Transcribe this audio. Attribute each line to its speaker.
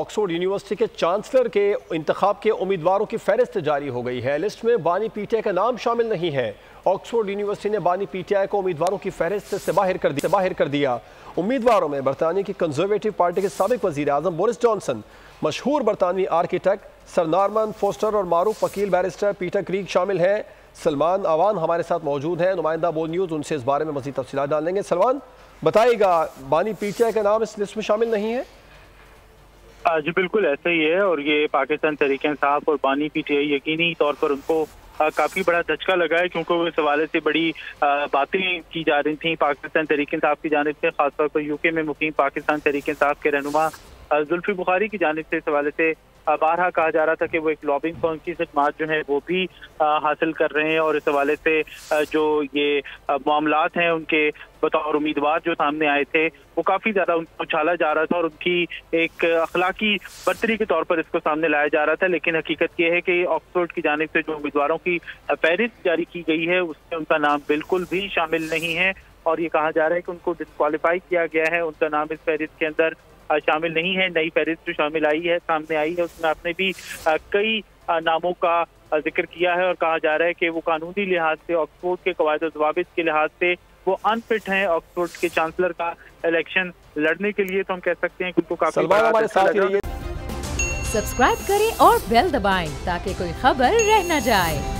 Speaker 1: Oxford university के chancellor के इंतखाब के उम्मीदवारों की फहरिस्त जारी हो गई है। लिस्ट में बानी पीटीआई का नाम शामिल नहीं है। ऑक्सफोर्ड यूनिवर्सिटी ने बानी पीटीआई को उम्मीदवारों की फहरिस्त से बाहर कर दिया। उम्मीदवारों में बरतानिया की कंजर्वेटिव पार्टी के साबिक वजीर आजम बोरिस जॉनसन, मशहूर बरतानवी आर्किटेक्ट सर नॉर्मन फोस्टर और मारूफ वकील बैरिस्टर पीटर क्रीग शामिल हैं। सलमान अवान हमारे साथ मौजूद हैं, नुमाइंदा बोल न्यूज़, उनसे इस बारे में मज़ीद तफसीलात डाल लेंगे। सलमान, बताइएगा, बानी पीटीआई का नाम इस लिस्ट में शामिल नहीं है?
Speaker 2: जी बिल्कुल ऐसा ही है, और ये पाकिस्तान तहरीक इंसाफ और बानी पीटीआई यकीनी तौर पर उनको काफी बड़ा धचका लगा है, क्योंकि वो इस हवाले से बड़ी बातें की जा रही थी पाकिस्तान तहरीक इंसाफ की जानिब से, खासतौर पर यूके में मुकीम पाकिस्तान तहरीक इंसाफ के रहनुमा जुल्फी बुखारी की जानिब से इस हवाले से बारहा कहा जा रहा था कि वो एक लॉबिंग फर्म की खिदमात जो है वो भी हासिल कर रहे हैं, और इस हवाले से जो ये मामलात हैं उनके बतौर उम्मीदवार जो सामने आए थे वो काफी ज्यादा उछाला जा रहा था और उनकी एक अखलाकी बर्तरी के तौर पर इसको सामने लाया जा रहा था। लेकिन हकीकत ये है कि ऑक्सफोर्ड की जानिब से जो उम्मीदवारों की फहरिस्त जारी की गई है उसमें उनका नाम बिल्कुल भी शामिल नहीं है, और ये कहा जा रहा है कि उनको डिस्क्वालीफाई किया गया है, उनका नाम इस फहरिस्त के अंदर शामिल नहीं है। नई फहरिस्त जो शामिल आई है, सामने आई है, उसमें आपने भी कई नामों का जिक्र किया है और कहा जा रहा है कि वो कानूनी लिहाज से, ऑक्सफोर्ड के कवायद और ज़वाबित के लिहाज से वो अनफिट हैं ऑक्सफोर्ड के चांसलर का इलेक्शन लड़ने के लिए। तो हम कह सकते हैं कि उनको काफी
Speaker 3: सब्सक्राइब करें और बेल दबाएं ताकि कोई खबर रह न जाए।